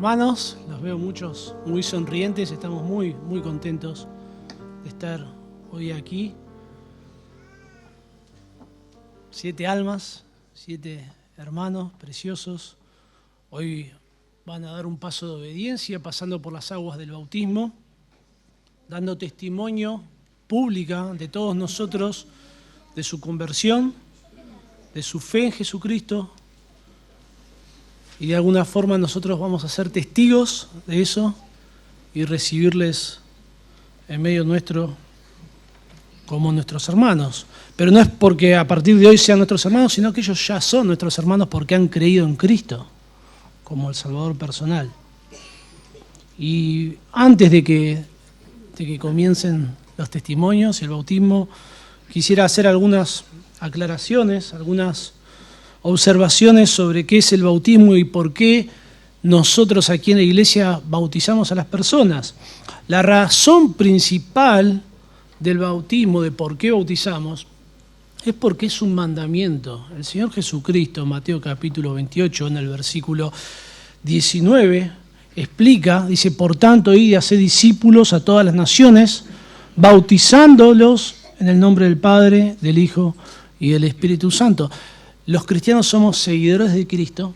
hermanos, los veo muchos muy sonrientes, estamos muy contentos de estar hoy aquí. 7 almas, 7 hermanos preciosos, hoy van a dar un paso de obediencia pasando por las aguas del bautismo, dando testimonio pública de todos nosotros, de su conversión, de su fe en Jesucristo, y de alguna forma nosotros vamos a ser testigos de eso y recibirles en medio nuestro como nuestros hermanos. Pero no es porque a partir de hoy sean nuestros hermanos, sino que ellos ya son nuestros hermanos porque han creído en Cristo como el Salvador personal. Y antes de que comiencen los testimonios y el bautismo, quisiera hacer algunas aclaraciones, algunas observaciones sobre qué es el bautismo y por qué nosotros aquí en la iglesia bautizamos a las personas. La razón principal del bautismo, de por qué bautizamos, es porque es un mandamiento. El Señor Jesucristo, Mateo capítulo 28, en el versículo 19, explica, dice, por tanto, id y haced discípulos a todas las naciones, bautizándolos en el nombre del Padre, del Hijo y del Espíritu Santo. Los cristianos somos seguidores de Cristo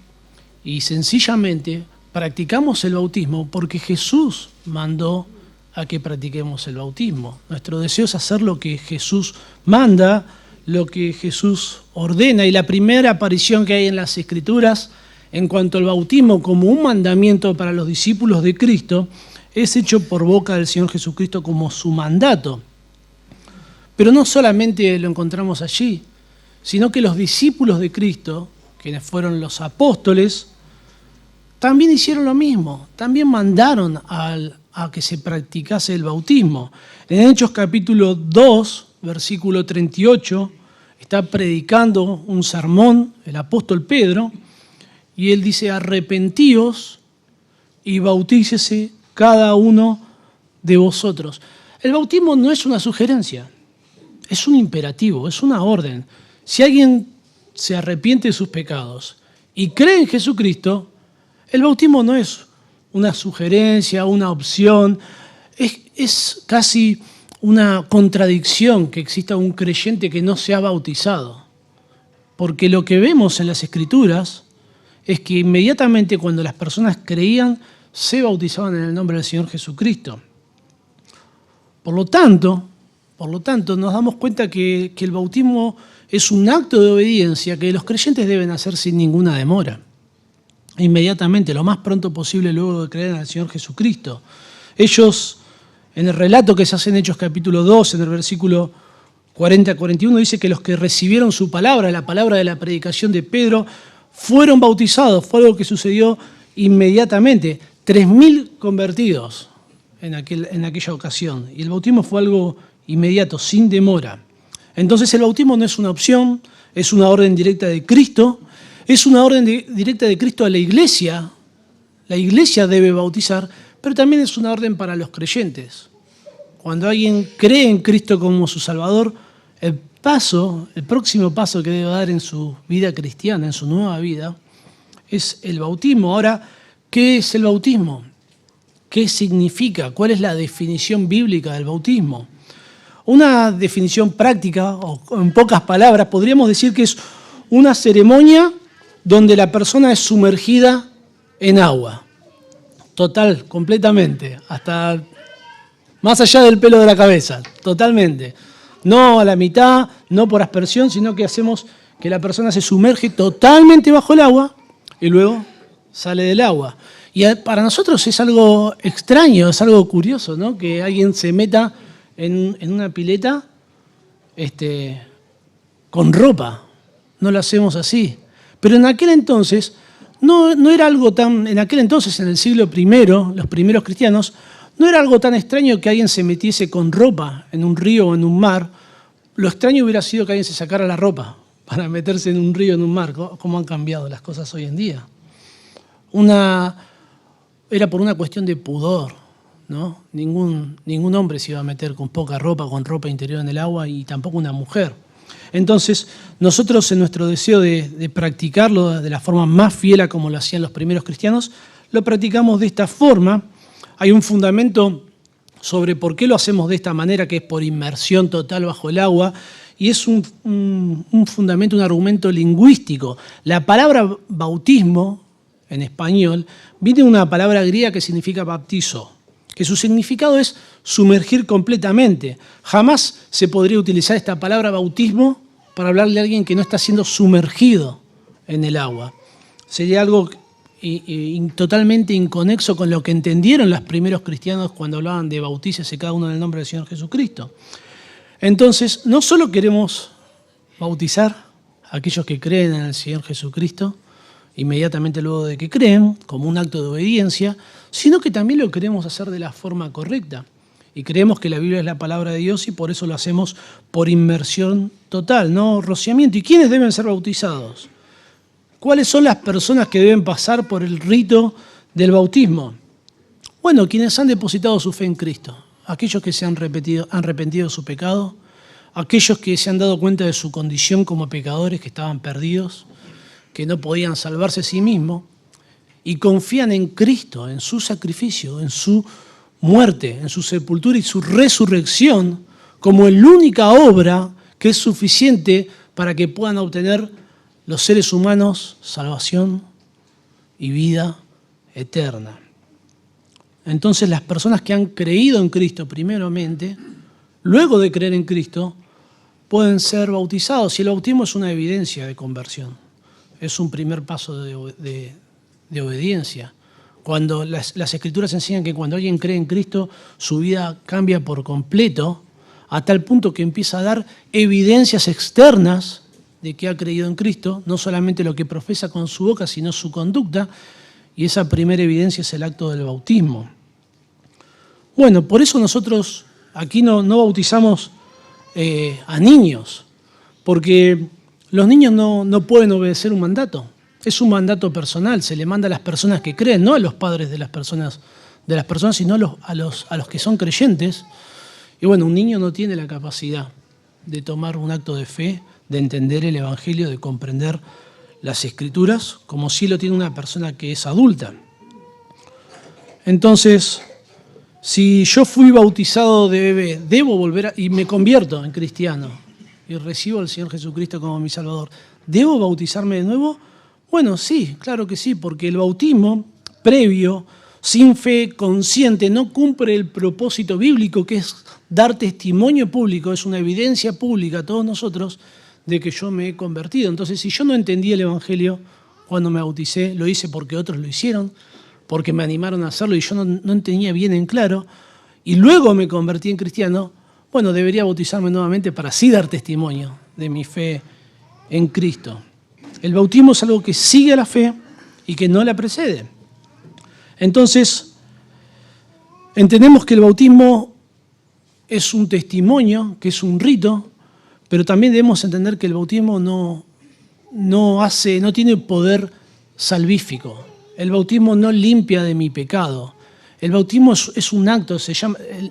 y sencillamente practicamos el bautismo porque Jesús mandó a que practiquemos el bautismo. Nuestro deseo es hacer lo que Jesús manda, lo que Jesús ordena, y la primera aparición que hay en las Escrituras en cuanto al bautismo como un mandamiento para los discípulos de Cristo es hecho por boca del Señor Jesucristo como su mandato. Pero no solamente lo encontramos allí, sino que los discípulos de Cristo, quienes fueron los apóstoles, también hicieron lo mismo, también mandaron a que se practicase el bautismo. En Hechos capítulo 2, versículo 38, está predicando un sermón el apóstol Pedro, y él dice, arrepentíos y bautícese cada uno de vosotros. El bautismo no es una sugerencia, es un imperativo, es una orden. Si alguien se arrepiente de sus pecados y cree en Jesucristo, el bautismo no es una sugerencia, una opción, es casi una contradicción que exista un creyente que no se ha bautizado. Porque lo que vemos en las Escrituras es que inmediatamente cuando las personas creían, se bautizaban en el nombre del Señor Jesucristo. Por lo tanto, nos damos cuenta que el bautismo es un acto de obediencia que los creyentes deben hacer sin ninguna demora. Inmediatamente, lo más pronto posible luego de creer en el Señor Jesucristo. Ellos, en el relato que se hace en Hechos capítulo 2, en el versículo 40-41, dice que los que recibieron su palabra, la palabra de la predicación de Pedro, fueron bautizados. Fue algo que sucedió inmediatamente. 3.000 convertidos en aquella ocasión. Y el bautismo fue algo inmediato, sin demora. Entonces el bautismo no es una opción, es una orden directa de Cristo, es una orden directa de Cristo a la iglesia. La iglesia debe bautizar, pero también es una orden para los creyentes. Cuando alguien cree en Cristo como su Salvador, el próximo paso que debe dar en su vida cristiana, en su nueva vida, es el bautismo. Ahora, ¿qué es el bautismo? ¿Qué significa? ¿Cuál es la definición bíblica del bautismo? Una definición práctica, o en pocas palabras, podríamos decir que es una ceremonia donde la persona es sumergida en agua. Total, completamente, hasta más allá del pelo de la cabeza, totalmente. No a la mitad, no por aspersión, sino que hacemos que la persona se sumerge totalmente bajo el agua y luego sale del agua. Y para nosotros es algo extraño, es algo curioso, ¿no? Que alguien se meta en una pileta con ropa. No lo hacemos así. Pero en aquel entonces, no era algo tan... En aquel entonces, en el siglo I, los primeros cristianos, no era algo tan extraño que alguien se metiese con ropa en un río o en un mar. Lo extraño hubiera sido que alguien se sacara la ropa para meterse en un río o en un mar. ¿Cómo han cambiado las cosas hoy en día? Era por una cuestión de pudor, ¿no? Ningún hombre se iba a meter con poca ropa, con ropa interior en el agua, y tampoco una mujer. Entonces, nosotros en nuestro deseo de practicarlo de la forma más fiel a como lo hacían los primeros cristianos, lo practicamos de esta forma. Hay un fundamento sobre por qué lo hacemos de esta manera, que es por inmersión total bajo el agua, y es un fundamento, un argumento lingüístico. La palabra bautismo, en español, viene de una palabra griega que significa baptizo, que su significado es sumergir completamente. Jamás se podría utilizar esta palabra bautismo para hablarle a alguien que no está siendo sumergido en el agua. Sería algo totalmente inconexo con lo que entendieron los primeros cristianos cuando hablaban de bautícese cada uno en el nombre del Señor Jesucristo. Entonces, no solo queremos bautizar a aquellos que creen en el Señor Jesucristo, inmediatamente luego de que creen, como un acto de obediencia, sino que también lo queremos hacer de la forma correcta. Y creemos que la Biblia es la palabra de Dios y por eso lo hacemos por inmersión total, no rociamiento. ¿Y quiénes deben ser bautizados? ¿Cuáles son las personas que deben pasar por el rito del bautismo? Bueno, quienes han depositado su fe en Cristo, aquellos que se han arrepentido de su pecado, aquellos que se han dado cuenta de su condición como pecadores, que estaban perdidos, que no podían salvarse a sí mismos, y confían en Cristo, en su sacrificio, en su muerte, en su sepultura y su resurrección, como la única obra que es suficiente para que puedan obtener los seres humanos salvación y vida eterna. Entonces las personas que han creído en Cristo primeramente, luego de creer en Cristo, pueden ser bautizados. Y el bautismo es una evidencia de conversión. Es un primer paso de obediencia. Cuando las Escrituras enseñan que cuando alguien cree en Cristo, su vida cambia por completo, a tal punto que empieza a dar evidencias externas de que ha creído en Cristo, no solamente lo que profesa con su boca, sino su conducta, y esa primera evidencia es el acto del bautismo. Bueno, por eso nosotros aquí no bautizamos a niños, porque los niños no pueden obedecer un mandato. Es un mandato personal, se le manda a las personas que creen, no a los padres de las personas, sino a los que son creyentes. Y bueno, un niño no tiene la capacidad de tomar un acto de fe, de entender el Evangelio, de comprender las Escrituras, como sí lo tiene una persona que es adulta. Entonces, si yo fui bautizado de bebé, debo volver y me convierto en cristiano y recibo al Señor Jesucristo como mi Salvador, ¿debo bautizarme de nuevo? Bueno, sí, claro que sí, porque el bautismo previo, sin fe consciente, no cumple el propósito bíblico, que es dar testimonio público, es una evidencia pública a todos nosotros de que yo me he convertido. Entonces, si yo no entendí el Evangelio cuando me bauticé, lo hice porque otros lo hicieron, porque me animaron a hacerlo y yo no tenía bien en claro, y luego me convertí en cristiano, bueno, debería bautizarme nuevamente para así dar testimonio de mi fe en Cristo. El bautismo es algo que sigue a la fe y que no la precede. Entonces, entendemos que el bautismo es un testimonio, que es un rito, pero también debemos entender que el bautismo no tiene poder salvífico. El bautismo no limpia de mi pecado. El bautismo es un acto,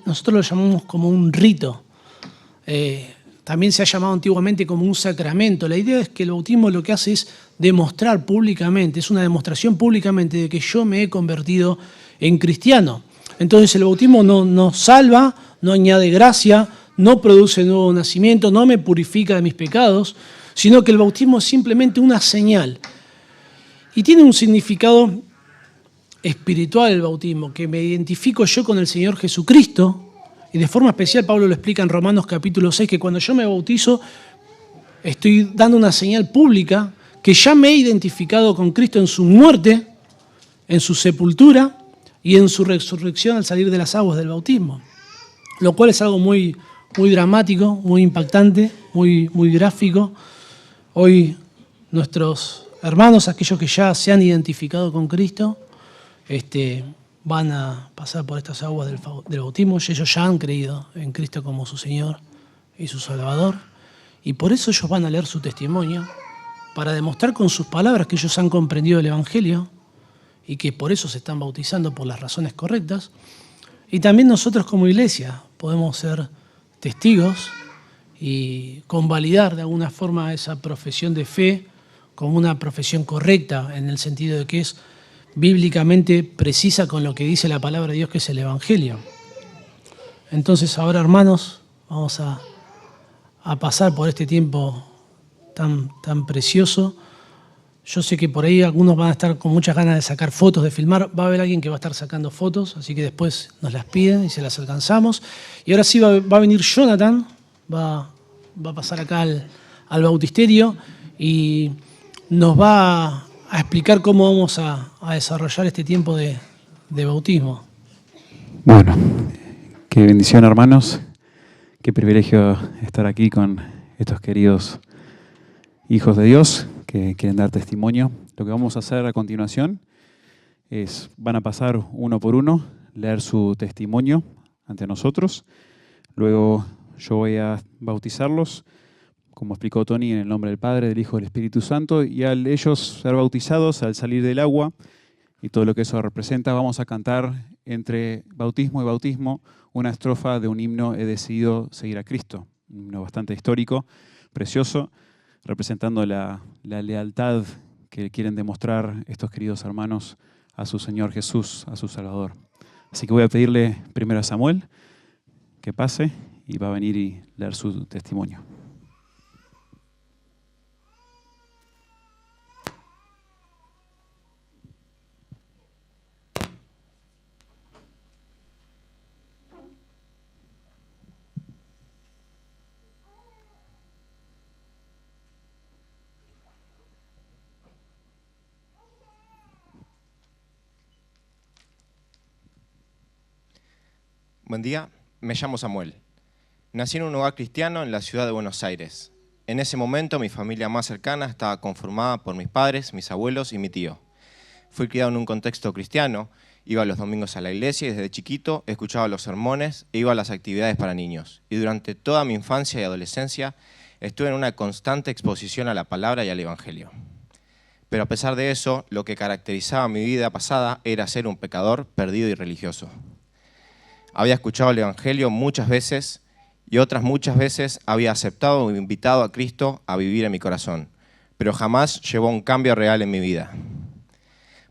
nosotros lo llamamos como un rito. También se ha llamado antiguamente como un sacramento. La idea es que el bautismo lo que hace es demostrar públicamente, es una demostración públicamente de que yo me he convertido en cristiano. Entonces el bautismo no salva, no añade gracia, no produce nuevo nacimiento, no me purifica de mis pecados, sino que el bautismo es simplemente una señal. Y tiene un significado espiritual el bautismo, que me identifico yo con el Señor Jesucristo. Y de forma especial Pablo lo explica en Romanos capítulo 6, que cuando yo me bautizo estoy dando una señal pública que ya me he identificado con Cristo en su muerte, en su sepultura y en su resurrección al salir de las aguas del bautismo. Lo cual es algo muy, muy dramático, muy impactante, muy, muy gráfico. Hoy nuestros hermanos, aquellos que ya se han identificado con Cristo, van a pasar por estas aguas del bautismo y ellos ya han creído en Cristo como su Señor y su Salvador. Y por eso ellos van a leer su testimonio, para demostrar con sus palabras que ellos han comprendido el Evangelio y que por eso se están bautizando por las razones correctas. Y también nosotros como iglesia podemos ser testigos y convalidar de alguna forma esa profesión de fe como una profesión correcta, en el sentido de que es bíblicamente precisa con lo que dice la palabra de Dios, que es el Evangelio. Entonces ahora, hermanos, vamos a pasar por este tiempo tan precioso. Yo sé que por ahí algunos van a estar con muchas ganas de sacar fotos, de filmar. Va a haber alguien que va a estar sacando fotos, así que después nos las piden y se las alcanzamos. Y ahora sí va a venir Jonathan, va a pasar acá al bautisterio y nos va a explicar cómo vamos a desarrollar este tiempo de bautismo. Bueno, qué bendición, hermanos. Qué privilegio estar aquí con estos queridos hijos de Dios que quieren dar testimonio. Lo que vamos a hacer a continuación van a pasar uno por uno, leer su testimonio ante nosotros. Luego yo voy a bautizarlos, como explicó Tony, en el nombre del Padre, del Hijo y del Espíritu Santo. Y al ellos ser bautizados, al salir del agua y todo lo que eso representa, vamos a cantar entre bautismo y bautismo una estrofa de un himno He decidido seguir a Cristo. Un himno bastante histórico, precioso, representando la lealtad que quieren demostrar estos queridos hermanos a su Señor Jesús, a su Salvador. Así que voy a pedirle primero a Samuel que pase y va a venir y leer su testimonio. Buen día, me llamo Samuel. Nací en un hogar cristiano en la ciudad de Buenos Aires. En ese momento mi familia más cercana estaba conformada por mis padres, mis abuelos y mi tío. Fui criado en un contexto cristiano, iba los domingos a la iglesia y desde chiquito escuchaba los sermones e iba a las actividades para niños. Y durante toda mi infancia y adolescencia estuve en una constante exposición a la palabra y al evangelio. Pero a pesar de eso, lo que caracterizaba mi vida pasada era ser un pecador perdido y religioso. Había escuchado el evangelio muchas veces y otras muchas veces había aceptado o invitado a Cristo a vivir en mi corazón, pero jamás llevó un cambio real en mi vida.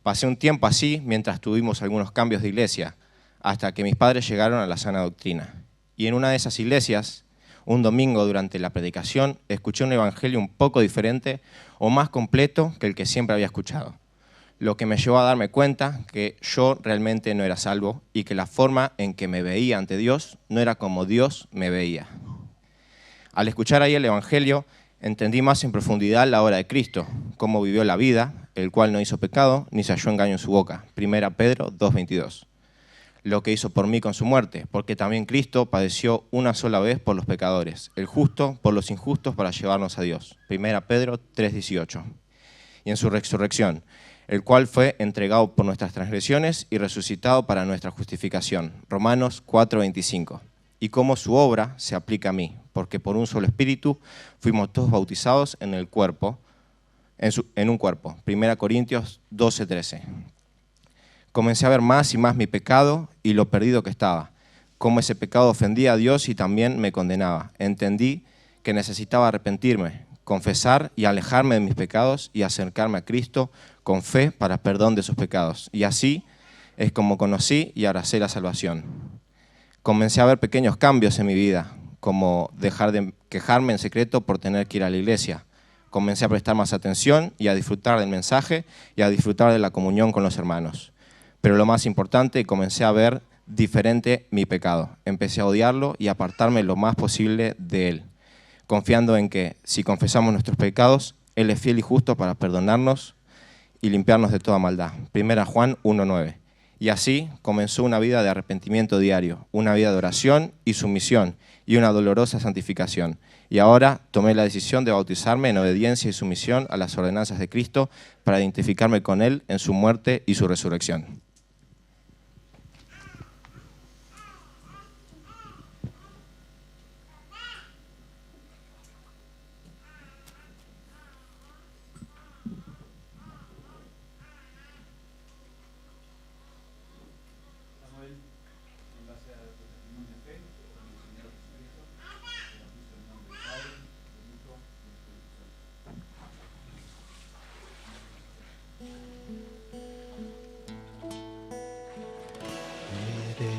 Pasé un tiempo así mientras tuvimos algunos cambios de iglesia, hasta que mis padres llegaron a la sana doctrina. Y en una de esas iglesias, un domingo durante la predicación, escuché un evangelio un poco diferente o más completo que el que siempre había escuchado. Lo que me llevó a darme cuenta que yo realmente no era salvo y que la forma en que me veía ante Dios no era como Dios me veía. Al escuchar ahí el evangelio, entendí más en profundidad la obra de Cristo, cómo vivió la vida, el cual no hizo pecado ni se halló engaño en su boca. 1 Pedro 2:22. Lo que hizo por mí con su muerte, porque también Cristo padeció una sola vez por los pecadores, el justo por los injustos para llevarnos a Dios. 1 Pedro 3:18. Y en su resurrección, el cual fue entregado por nuestras transgresiones y resucitado para nuestra justificación. Romanos 4:25. Y cómo su obra se aplica a mí, porque por un solo espíritu fuimos todos bautizados en un cuerpo. 1 Corintios 12:13. Comencé a ver más y más mi pecado y lo perdido que estaba, cómo ese pecado ofendía a Dios y también me condenaba. Entendí que necesitaba arrepentirme, confesar y alejarme de mis pecados y acercarme a Cristo con fe para perdón de sus pecados. Y así es como conocí y abracé la salvación. Comencé a ver pequeños cambios en mi vida, como dejar de quejarme en secreto por tener que ir a la iglesia. Comencé a prestar más atención y a disfrutar del mensaje y a disfrutar de la comunión con los hermanos. Pero lo más importante, comencé a ver diferente mi pecado. Empecé a odiarlo y a apartarme lo más posible de él, confiando en que si confesamos nuestros pecados, Él es fiel y justo para perdonarnos y limpiarnos de toda maldad. 1 Juan 1:9. Y así comenzó una vida de arrepentimiento diario, una vida de oración y sumisión y una dolorosa santificación. Y ahora tomé la decisión de bautizarme en obediencia y sumisión a las ordenanzas de Cristo para identificarme con Él en su muerte y su resurrección.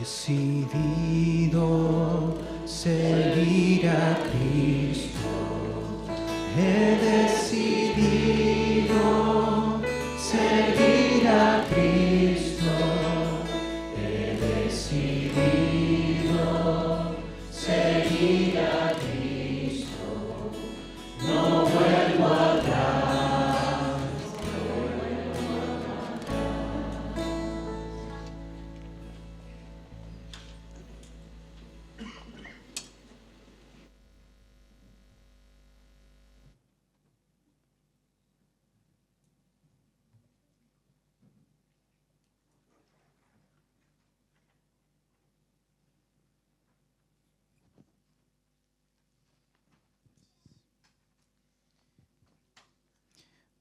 decidido seguir a Cristo. He decidido seguir a Cristo. He decidido seguir a Cristo. No vuelvo atrás.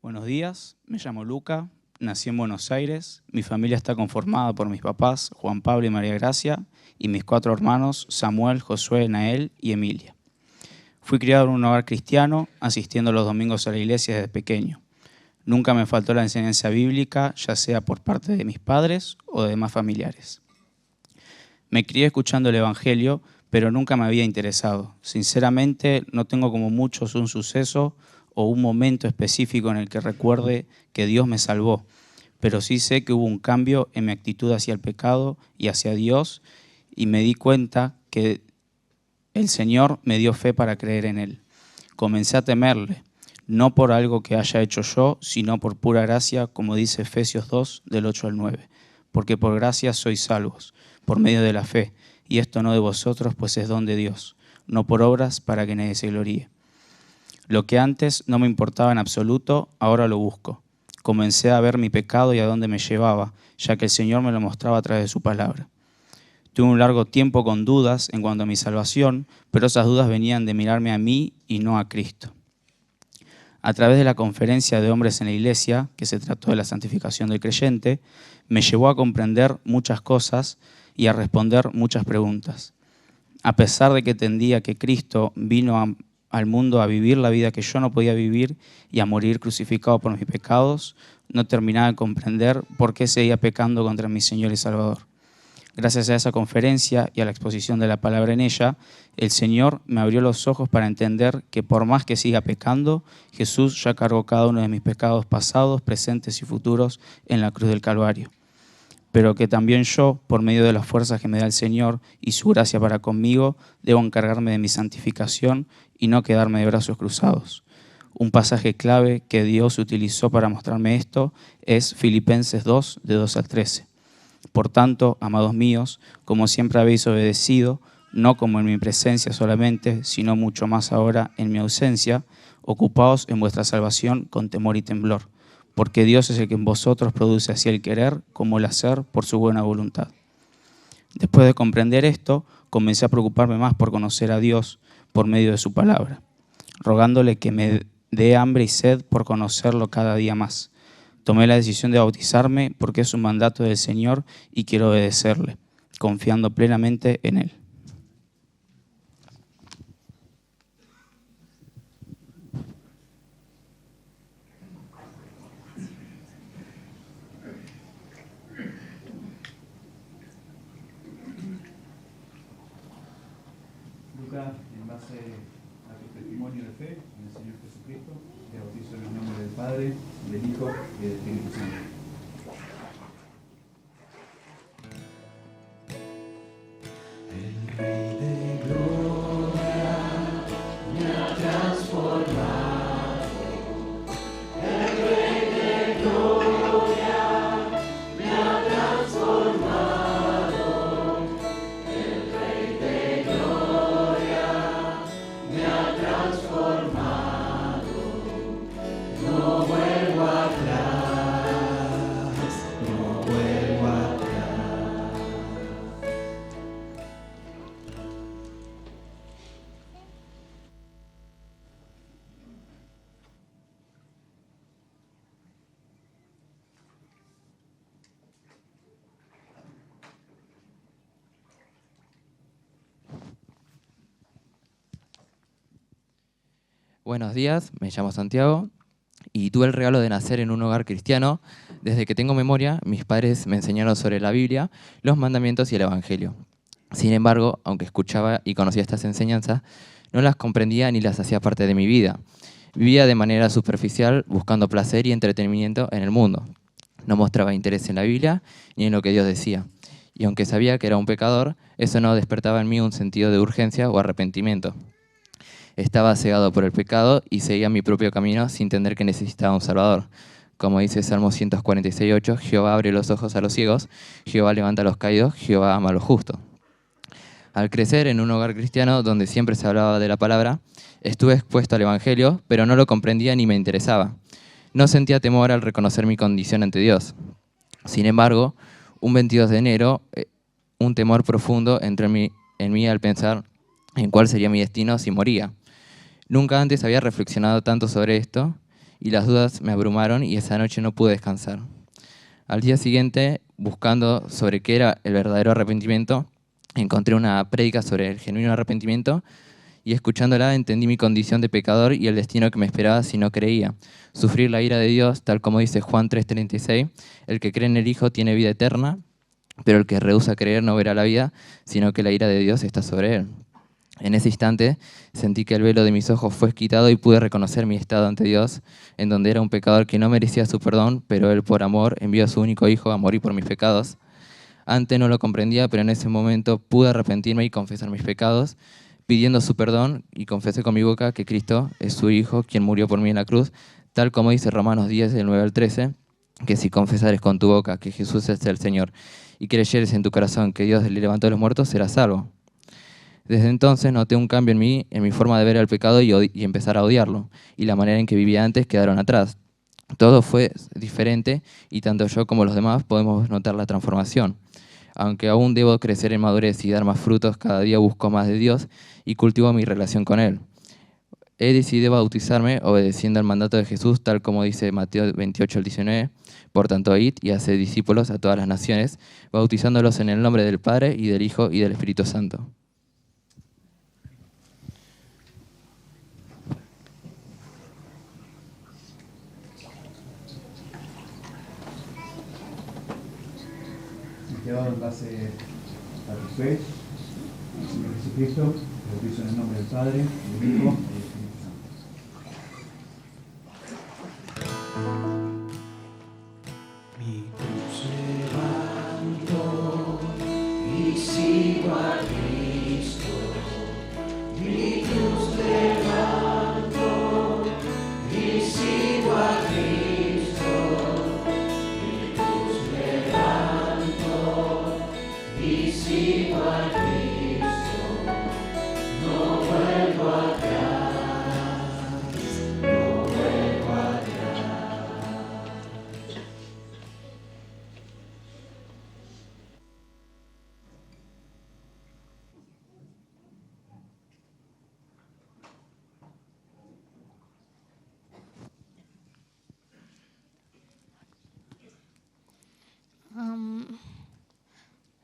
Buenos días, me llamo Luca, nací en Buenos Aires, mi familia está conformada por mis papás, Juan Pablo y María Gracia, y mis 4 hermanos, Samuel, Josué, Nael y Emilia. Fui criado en un hogar cristiano, asistiendo los domingos a la iglesia desde pequeño. Nunca me faltó la enseñanza bíblica, ya sea por parte de mis padres o de demás familiares. Me crié escuchando el Evangelio, pero nunca me había interesado. Sinceramente, no tengo como muchos un suceso o un momento específico en el que recuerde que Dios me salvó, pero sí sé que hubo un cambio en mi actitud hacia el pecado y hacia Dios, y me di cuenta que el Señor me dio fe para creer en Él. Comencé a temerle, no por algo que haya hecho yo, sino por pura gracia, como dice Efesios 2, del 8 al 9. Porque por gracia sois salvos, por medio de la fe, y esto no de vosotros, pues es don de Dios, no por obras para que nadie se gloríe. Lo que antes no me importaba en absoluto, ahora lo busco. Comencé a ver mi pecado y a dónde me llevaba, ya que el Señor me lo mostraba a través de su palabra. Tuve un largo tiempo con dudas en cuanto a mi salvación, pero esas dudas venían de mirarme a mí y no a Cristo. A través de la conferencia de hombres en la iglesia, que se trató de la santificación del creyente, me llevó a comprender muchas cosas y a responder muchas preguntas. A pesar de que entendía que Cristo vino al mundo a vivir la vida que yo no podía vivir y a morir crucificado por mis pecados, no terminaba de comprender por qué seguía pecando contra mi Señor y Salvador. Gracias a esa conferencia y a la exposición de la palabra en ella, el Señor me abrió los ojos para entender que por más que siga pecando, Jesús ya cargó cada uno de mis pecados pasados, presentes y futuros en la cruz del Calvario. Pero que también yo, por medio de las fuerzas que me da el Señor y su gracia para conmigo, debo encargarme de mi santificación y no quedarme de brazos cruzados. Un pasaje clave que Dios utilizó para mostrarme esto es Filipenses 2, de 2 al 13. Por tanto, amados míos, como siempre habéis obedecido, no como en mi presencia solamente, sino mucho más ahora en mi ausencia, ocupaos en vuestra salvación con temor y temblor, porque Dios es el que en vosotros produce así el querer como el hacer por su buena voluntad. Después de comprender esto, comencé a preocuparme más por conocer a Dios por medio de su palabra, rogándole que me dé hambre y sed por conocerlo cada día más. Tomé la decisión de bautizarme porque es un mandato del Señor y quiero obedecerle, confiando plenamente en Él. Luca, en base a tu testimonio de fe en el Señor Jesucristo, te bautizo en el nombre del Padre, del Hijo y del Espíritu Santo. El Rey de Gloria me ha transformado. El Rey de Gloria me ha transformado. El Rey de Gloria me ha transformado. No vuelvo atrás, no vuelvo atrás. Buenos días, me llamo Santiago, y tuve el regalo de nacer en un hogar cristiano. Desde que tengo memoria, mis padres me enseñaron sobre la Biblia, los mandamientos y el Evangelio. Sin embargo, aunque escuchaba y conocía estas enseñanzas, no las comprendía ni las hacía parte de mi vida. Vivía de manera superficial, buscando placer y entretenimiento en el mundo. No mostraba interés en la Biblia ni en lo que Dios decía. Y aunque sabía que era un pecador, eso no despertaba en mí un sentido de urgencia o arrepentimiento. Estaba cegado por el pecado y seguía mi propio camino sin entender que necesitaba un Salvador. Como dice Salmo 146:8, Jehová abre los ojos a los ciegos, Jehová levanta a los caídos, Jehová ama a los justos. Al crecer en un hogar cristiano donde siempre se hablaba de la palabra, estuve expuesto al Evangelio, pero no lo comprendía ni me interesaba. No sentía temor al reconocer mi condición ante Dios. Sin embargo, un 22 de enero, un temor profundo entró en mí al pensar en cuál sería mi destino si moría. Nunca antes había reflexionado tanto sobre esto y las dudas me abrumaron y esa noche no pude descansar. Al día siguiente, buscando sobre qué era el verdadero arrepentimiento, encontré una prédica sobre el genuino arrepentimiento y escuchándola entendí mi condición de pecador y el destino que me esperaba si no creía. Sufrir la ira de Dios, tal como dice Juan 3:36, el que cree en el Hijo tiene vida eterna, pero el que rehúsa creer no verá la vida, sino que la ira de Dios está sobre él. En ese instante sentí que el velo de mis ojos fue quitado y pude reconocer mi estado ante Dios, en donde era un pecador que no merecía su perdón, pero Él por amor envió a su único Hijo a morir por mis pecados. Antes no lo comprendía, pero en ese momento pude arrepentirme y confesar mis pecados, pidiendo su perdón, y confesé con mi boca que Cristo es su Hijo, quien murió por mí en la cruz, tal como dice Romanos 10, del 9 al 13, que si confesares con tu boca que Jesús es el Señor y creyeres en tu corazón que Dios le levantó de los muertos, serás salvo. Desde entonces noté un cambio en mi forma de ver al pecado y empezar a odiarlo, y la manera en que vivía antes quedaron atrás. Todo fue diferente y tanto yo como los demás podemos notar la transformación. Aunque aún debo crecer en madurez y dar más frutos, cada día busco más de Dios y cultivo mi relación con Él. He decidido bautizarme obedeciendo al mandato de Jesús, tal como dice Mateo 28 al 19. Por tanto, id y haced discípulos a todas las naciones, bautizándolos en el nombre del Padre y del Hijo y del Espíritu Santo. Llevado en base a tu fe, al Señor Jesucristo, te bautizo en el nombre del Padre, del Hijo y del Espíritu Santo. Mi cruz levanto y sigo a Cristo. Mi cruz levanto y sigo a Cristo. Mi cruz levanto y sigo a Cristo. No vuelvo atrás, no vuelvo atrás.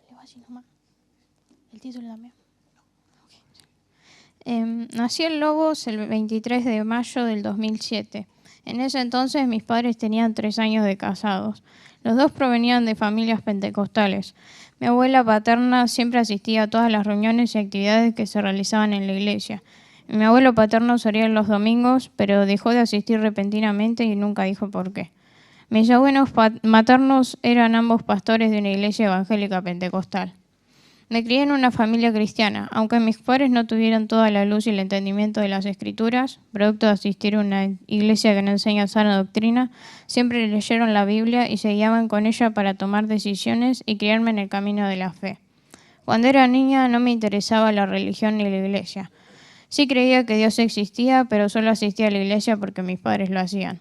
¿Le va así nomás? ¿El título también? Nací en Lobos el 23 de mayo del 2007. En ese entonces mis padres tenían 3 años de casados. Los dos provenían de familias pentecostales. Mi abuela paterna siempre asistía a todas las reuniones y actividades que se realizaban en la iglesia. Mi abuelo paterno salía los domingos, pero dejó de asistir repentinamente y nunca dijo por qué. Mis abuelos maternos eran ambos pastores de una iglesia evangélica pentecostal. Me crié en una familia cristiana, aunque mis padres no tuvieron toda la luz y el entendimiento de las Escrituras, producto de asistir a una iglesia que no enseña sana doctrina, siempre leyeron la Biblia y se guiaban con ella para tomar decisiones y criarme en el camino de la fe. Cuando era niña no me interesaba la religión ni la iglesia. Sí creía que Dios existía, pero solo asistía a la iglesia porque mis padres lo hacían.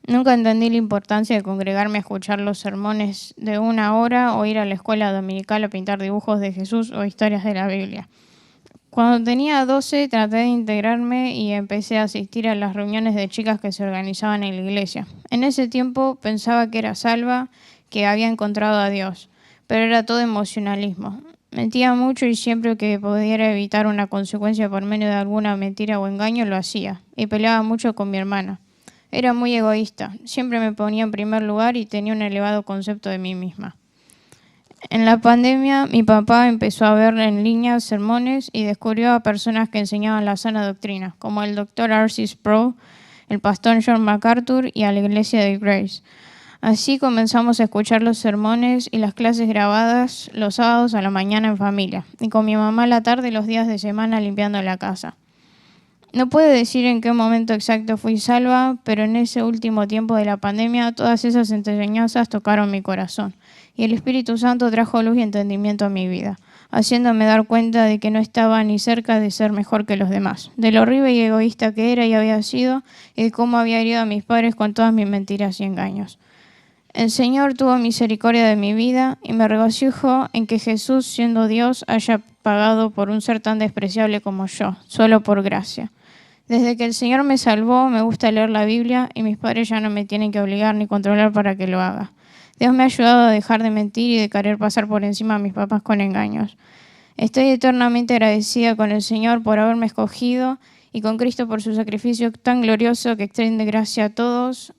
Nunca entendí la importancia de congregarme a escuchar los sermones de 1 hora o ir a la escuela dominical a pintar dibujos de Jesús o historias de la Biblia. Cuando tenía 12 traté de integrarme y empecé a asistir a las reuniones de chicas que se organizaban en la iglesia. En ese tiempo pensaba que era salva, que había encontrado a Dios, pero era todo emocionalismo. Mentía mucho y siempre que pudiera evitar una consecuencia por medio de alguna mentira o engaño lo hacía, y peleaba mucho con mi hermana. Era muy egoísta, siempre me ponía en primer lugar y tenía un elevado concepto de mí misma. En la pandemia, mi papá empezó a ver en línea sermones y descubrió a personas que enseñaban la sana doctrina, como el Dr. R.C. Sproul, el pastor John MacArthur y a la iglesia de Grace. Así comenzamos a escuchar los sermones y las clases grabadas los sábados a la mañana en familia, y con mi mamá a la tarde los días de semana limpiando la casa. No puedo decir en qué momento exacto fui salva, pero en ese último tiempo de la pandemia todas esas enseñanzas tocaron mi corazón y el Espíritu Santo trajo luz y entendimiento a mi vida, haciéndome dar cuenta de que no estaba ni cerca de ser mejor que los demás, de lo horrible y egoísta que era y había sido y de cómo había herido a mis padres con todas mis mentiras y engaños. El Señor tuvo misericordia de mi vida y me regocijó en que Jesús, siendo Dios, haya pagado por un ser tan despreciable como yo, solo por gracia. Desde que el Señor me salvó, me gusta leer la Biblia y mis padres ya no me tienen que obligar ni controlar para que lo haga. Dios me ha ayudado a dejar de mentir y de querer pasar por encima a mis papás con engaños. Estoy eternamente agradecida con el Señor por haberme escogido y con Cristo por su sacrificio tan glorioso que extiende gracia a todos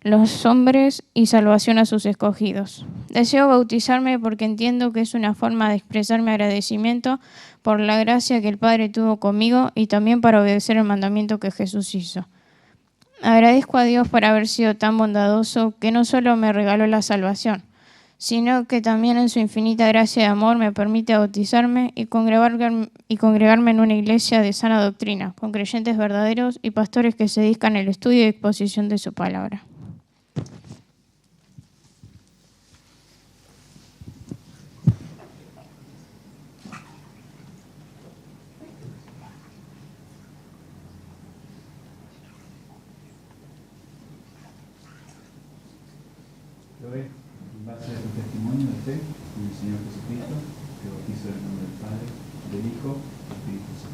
los hombres y salvación a sus escogidos. Deseo bautizarme porque entiendo que es una forma de expresar mi agradecimiento por la gracia que el Padre tuvo conmigo y también para obedecer el mandamiento que Jesús hizo. Agradezco a Dios por haber sido tan bondadoso que no solo me regaló la salvación, sino que también en su infinita gracia y amor me permite bautizarme y congregarme en una iglesia de sana doctrina, con creyentes verdaderos y pastores que se dedican al estudio y exposición de su palabra. En base a tu testimonio de fe en el Señor Jesucristo, te bautizo en el nombre del Padre, del Hijo y del Espíritu Santo.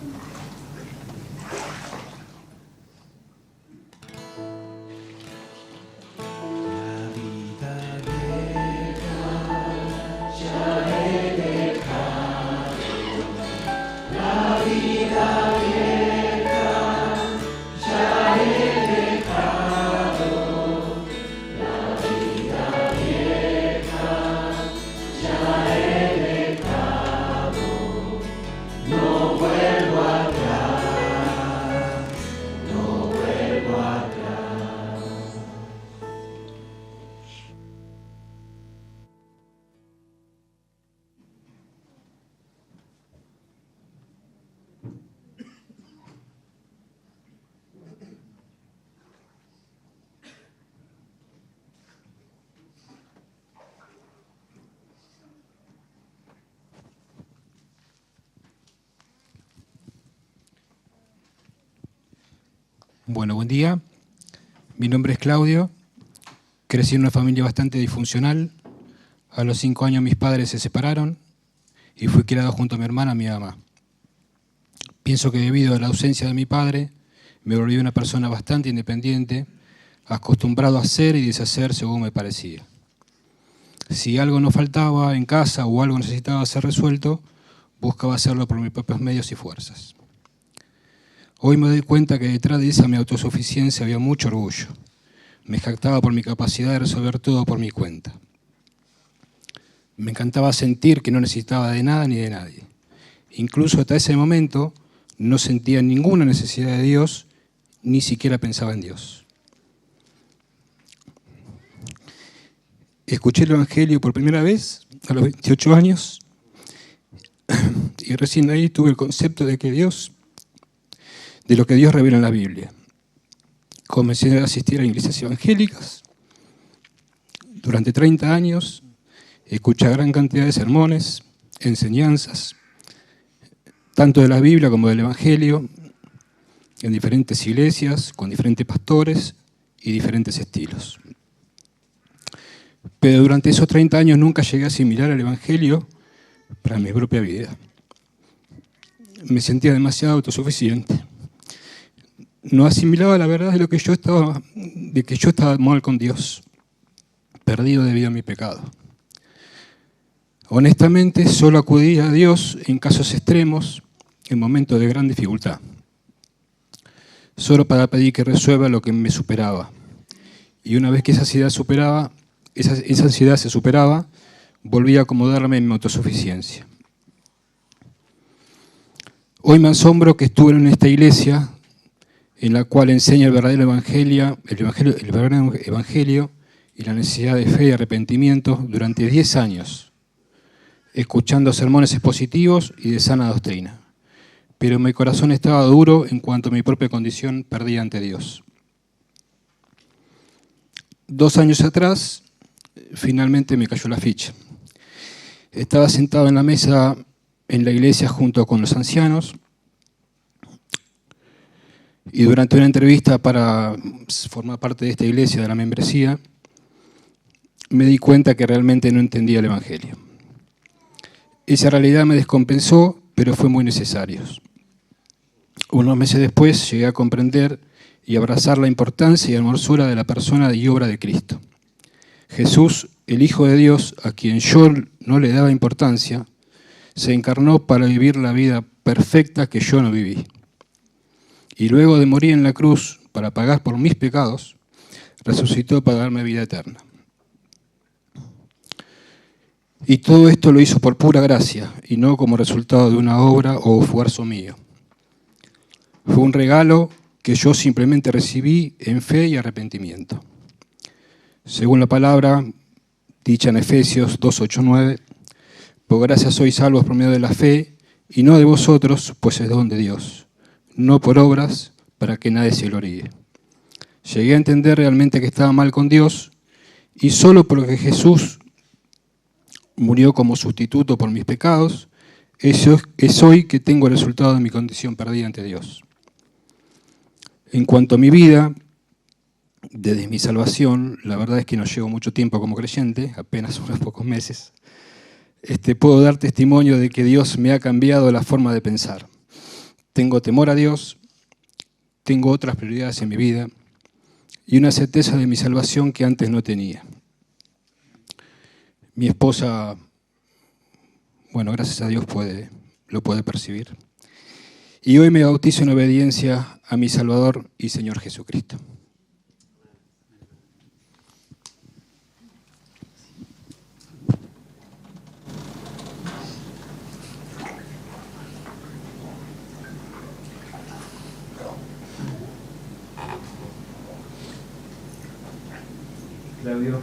Bueno, buen día. Mi nombre es Claudio. Crecí en una familia bastante disfuncional. A los 5 años mis padres se separaron y fui criado junto a mi hermana y mi mamá. Pienso que debido a la ausencia de mi padre, me volví una persona bastante independiente, acostumbrado a hacer y deshacer según me parecía. Si algo no faltaba en casa o algo necesitaba ser resuelto, buscaba hacerlo por mis propios medios y fuerzas. Hoy me doy cuenta que detrás de esa mi autosuficiencia había mucho orgullo. Me jactaba por mi capacidad de resolver todo por mi cuenta. Me encantaba sentir que no necesitaba de nada ni de nadie. Incluso hasta ese momento no sentía ninguna necesidad de Dios, ni siquiera pensaba en Dios. Escuché el Evangelio por primera vez a los 28 años y recién ahí tuve el concepto de lo que Dios revela en la Biblia. Comencé a asistir a iglesias evangélicas. Durante 30 años escuché gran cantidad de sermones, enseñanzas, tanto de la Biblia como del Evangelio, en diferentes iglesias, con diferentes pastores y diferentes estilos. Pero durante esos 30 años nunca llegué a asimilar el Evangelio para mi propia vida. Me sentía demasiado autosuficiente. No asimilaba la verdad de que yo estaba mal con Dios, perdido debido a mi pecado. Honestamente, solo acudía a Dios en casos extremos, en momentos de gran dificultad. solo para pedir que resuelva lo que me superaba. Y una vez que esa ansiedad se superaba, volví a acomodarme en mi autosuficiencia. Hoy me asombro que estuve en esta iglesia en la cual enseña el verdadero evangelio y la necesidad de fe y arrepentimiento durante 10 años, escuchando sermones expositivos y de sana doctrina. Pero mi corazón estaba duro en cuanto a mi propia condición perdida ante Dios. 2 años atrás, finalmente me cayó la ficha. Estaba sentado en la mesa en la iglesia junto con los ancianos y durante una entrevista para formar parte de esta iglesia, de la membresía, me di cuenta que realmente no entendía el evangelio. Esa realidad me descompensó, pero fue muy necesario. Unos meses después llegué a comprender y abrazar la importancia y hermosura de la persona y obra de Cristo. Jesús, el Hijo de Dios, a quien yo no le daba importancia, se encarnó para vivir la vida perfecta que yo no viví. Y luego de morir en la cruz para pagar por mis pecados, resucitó para darme vida eterna. Y todo esto lo hizo por pura gracia y no como resultado de una obra o esfuerzo mío. Fue un regalo que yo simplemente recibí en fe y arrepentimiento. Según la palabra dicha en Efesios 2:8-9, por gracia sois salvos por medio de la fe, y no de vosotros, pues es don de Dios, no por obras, para que nadie se gloríe. Llegué a entender realmente que estaba mal con Dios, y solo porque Jesús murió como sustituto por mis pecados, es hoy que tengo el resultado de mi condición perdida ante Dios. En cuanto a mi vida, desde mi salvación, la verdad es que no llevo mucho tiempo como creyente, apenas unos pocos meses, puedo dar testimonio de que Dios me ha cambiado la forma de pensar. Tengo temor a Dios, tengo otras prioridades en mi vida y una certeza de mi salvación que antes no tenía. Mi esposa, bueno, gracias a Dios lo puede percibir. Y hoy me bautizo en obediencia a mi Salvador y Señor Jesucristo. Claudio,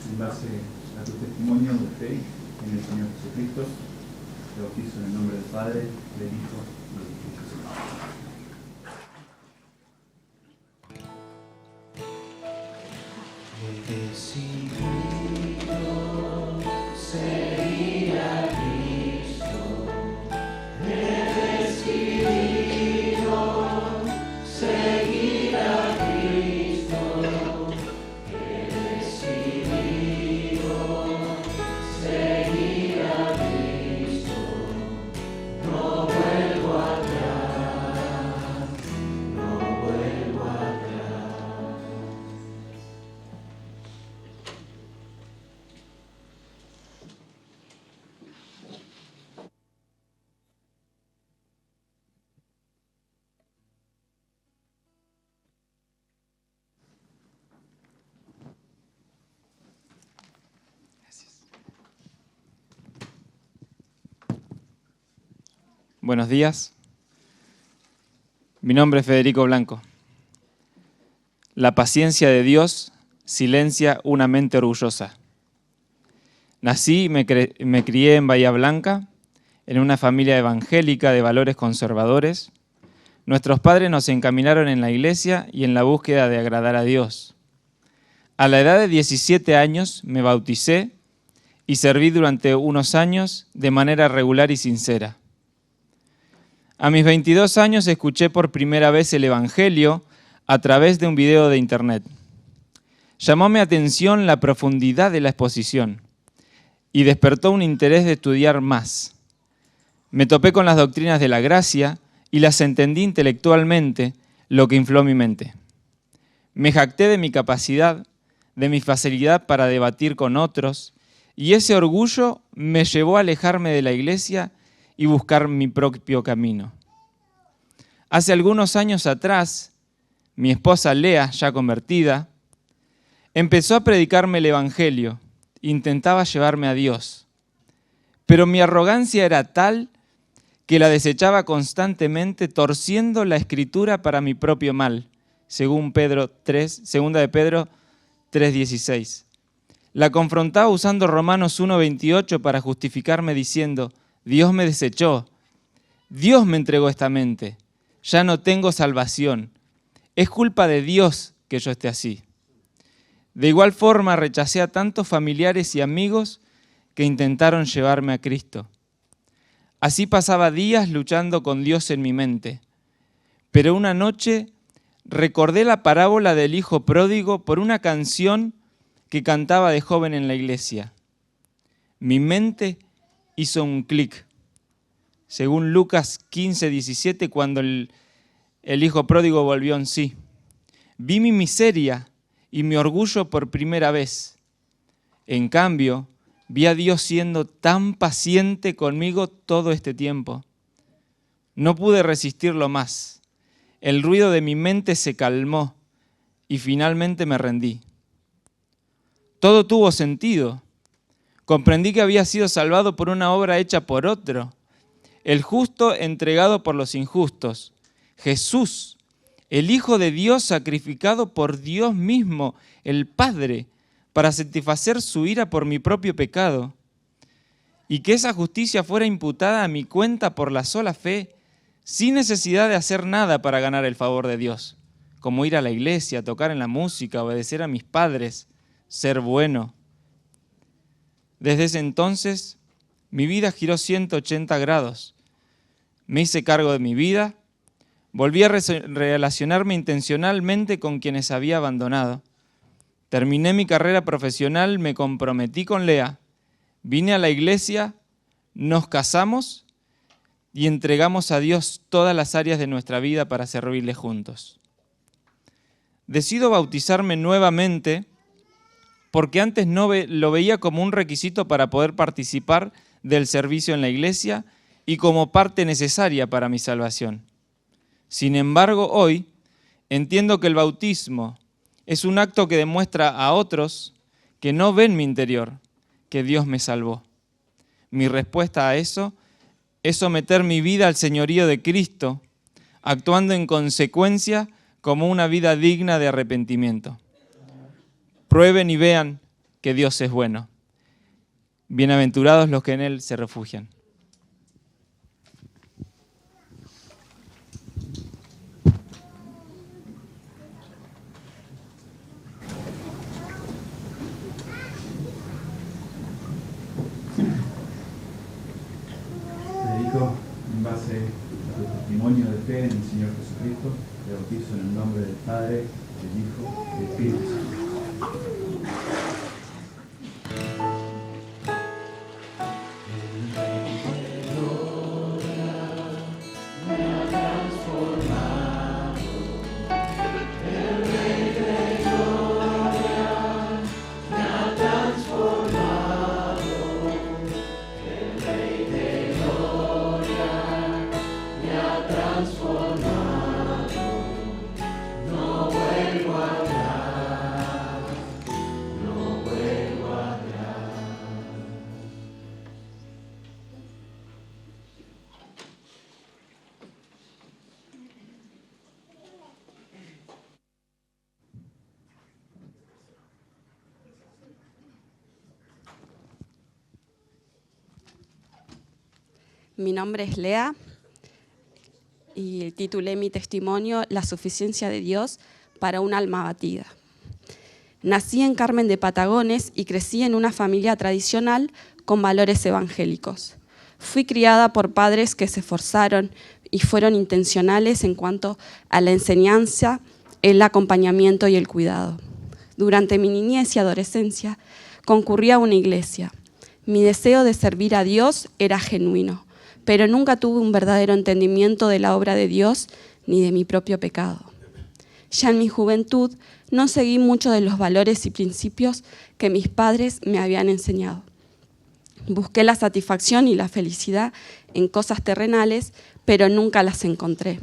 en base a tu testimonio de fe en el Señor Jesucristo, te bautizo en el nombre del Padre, del Hijo y del Espíritu Santo. Buenos días. Mi nombre es Federico Blanco. La paciencia de Dios silencia una mente orgullosa. Nací y me crié en Bahía Blanca, en una familia evangélica de valores conservadores. Nuestros padres nos encaminaron en la iglesia y en la búsqueda de agradar a Dios. A la edad de 17 años me bauticé y serví durante unos años de manera regular y sincera. A mis 22 años escuché por primera vez el Evangelio a través de un video de internet. Llamó mi atención la profundidad de la exposición y despertó un interés de estudiar más. Me topé con las doctrinas de la gracia y las entendí intelectualmente, lo que infló mi mente. Me jacté de mi capacidad, de mi facilidad para debatir con otros, y ese orgullo me llevó a alejarme de la iglesia y buscar mi propio camino. Hace algunos años atrás mi esposa Lea, ya convertida, empezó a predicarme el Evangelio. Intentaba llevarme a Dios. Pero mi arrogancia era tal que la desechaba constantemente, torciendo la Escritura para mi propio mal, según Segunda de Pedro 3:16. La confrontaba usando Romanos 1:28 para justificarme diciendo, Dios me desechó, Dios me entregó esta mente, ya no tengo salvación, es culpa de Dios que yo esté así. De igual forma rechacé a tantos familiares y amigos que intentaron llevarme a Cristo. Así pasaba días luchando con Dios en mi mente. Pero una noche recordé la parábola del hijo pródigo por una canción que cantaba de joven en la iglesia. Mi mente hizo un clic. Según Lucas 15:17, cuando el hijo pródigo volvió en sí. Vi mi miseria y mi orgullo por primera vez. En cambio, vi a Dios siendo tan paciente conmigo todo este tiempo. No pude resistirlo más. El ruido de mi mente se calmó y finalmente me rendí. Todo tuvo sentido. Comprendí que había sido salvado por una obra hecha por otro, el justo entregado por los injustos, Jesús, el Hijo de Dios sacrificado por Dios mismo, el Padre, para satisfacer su ira por mi propio pecado, y que esa justicia fuera imputada a mi cuenta por la sola fe, sin necesidad de hacer nada para ganar el favor de Dios, como ir a la iglesia, tocar en la música, obedecer a mis padres, ser bueno. Desde ese entonces, mi vida giró 180 grados. Me hice cargo de mi vida, volví a relacionarme intencionalmente con quienes había abandonado. Terminé mi carrera profesional, me comprometí con Lea, vine a la iglesia, nos casamos y entregamos a Dios todas las áreas de nuestra vida para servirle juntos. Decido bautizarme nuevamente porque antes no lo veía como un requisito para poder participar del servicio en la iglesia y como parte necesaria para mi salvación. Sin embargo, hoy entiendo que el bautismo es un acto que demuestra a otros que no ven mi interior, que Dios me salvó. Mi respuesta a eso es someter mi vida al señorío de Cristo, actuando en consecuencia como una vida digna de arrepentimiento. Prueben y vean que Dios es bueno. Bienaventurados los que en Él se refugian. Predico en base a tu testimonio de fe en el Señor Jesucristo, te bautizo en el nombre del Padre, del Hijo y del Espíritu Santo. Mi nombre es Lea y titulé mi testimonio La suficiencia de Dios para un alma abatida. Nací en Carmen de Patagones y crecí en una familia tradicional con valores evangélicos. Fui criada por padres que se esforzaron y fueron intencionales en cuanto a la enseñanza, el acompañamiento y el cuidado. Durante mi niñez y adolescencia concurrí a una iglesia. Mi deseo de servir a Dios era genuino, pero nunca tuve un verdadero entendimiento de la obra de Dios ni de mi propio pecado. Ya en mi juventud no seguí mucho de los valores y principios que mis padres me habían enseñado. Busqué la satisfacción y la felicidad en cosas terrenales, pero nunca las encontré.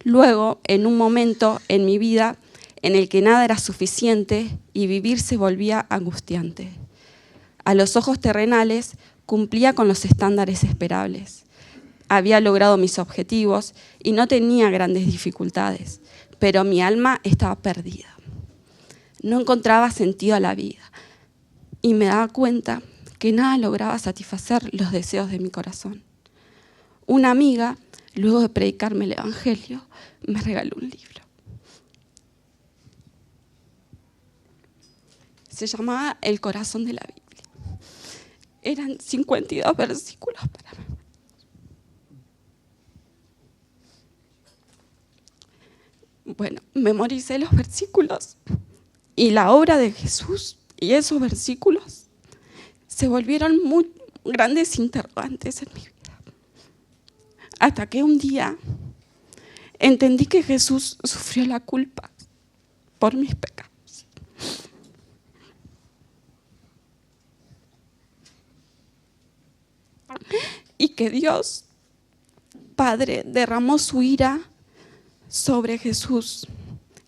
Luego, en un momento en mi vida en el que nada era suficiente y vivir se volvía angustiante. A los ojos terrenales cumplía con los estándares esperables. Había logrado mis objetivos y no tenía grandes dificultades, pero mi alma estaba perdida. No encontraba sentido a la vida y me daba cuenta que nada lograba satisfacer los deseos de mi corazón. Una amiga, luego de predicarme el Evangelio, me regaló un libro. Se llamaba El corazón de la Biblia. Eran 52 versículos para mí. Bueno, memoricé los versículos y la obra de Jesús y esos versículos se volvieron muy grandes interrogantes en mi vida. Hasta que un día entendí que Jesús sufrió la culpa por mis pecados. Y que Dios, Padre, derramó su ira sobre Jesús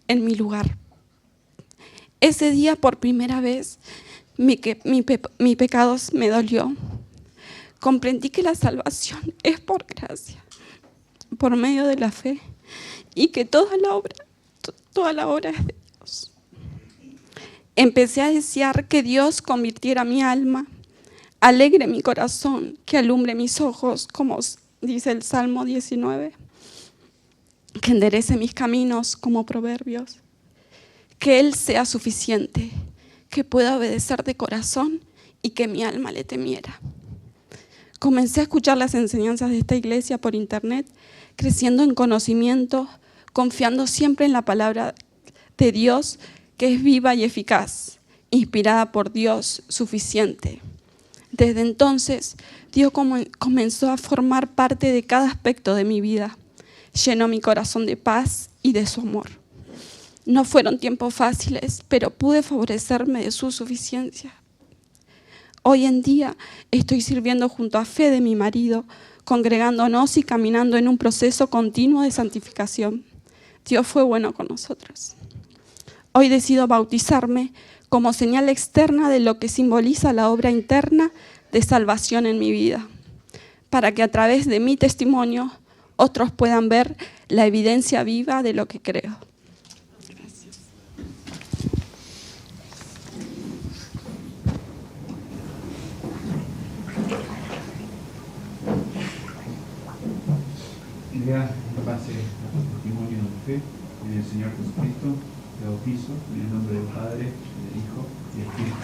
en mi lugar. Ese día, por primera vez, mi pecado me dolió. Comprendí que la salvación es por gracia, por medio de la fe, y que toda la obra es de Dios. Empecé a desear que Dios convirtiera mi alma, alegre mi corazón, que alumbre mis ojos, como dice el Salmo 19, que enderece mis caminos, como Proverbios, que Él sea suficiente, que pueda obedecer de corazón y que mi alma le temiera. Comencé a escuchar las enseñanzas de esta iglesia por internet, creciendo en conocimiento, confiando siempre en la palabra de Dios, que es viva y eficaz, inspirada por Dios, suficiente. Desde entonces, Dios comenzó a formar parte de cada aspecto de mi vida. Llenó mi corazón de paz y de su amor. No fueron tiempos fáciles, pero pude favorecerme de su suficiencia. Hoy en día estoy sirviendo junto a Fede, mi marido, congregándonos y caminando en un proceso continuo de santificación. Dios fue bueno con nosotros. Hoy decido bautizarme como señal externa de lo que simboliza la obra interna de salvación en mi vida, para que a través de mi testimonio otros puedan ver la evidencia viva de lo que creo. Gracias. Lea en base a tu testimonio de fe en el Señor Jesucristo, te bautizo en el nombre del Padre, del Hijo y del Espíritu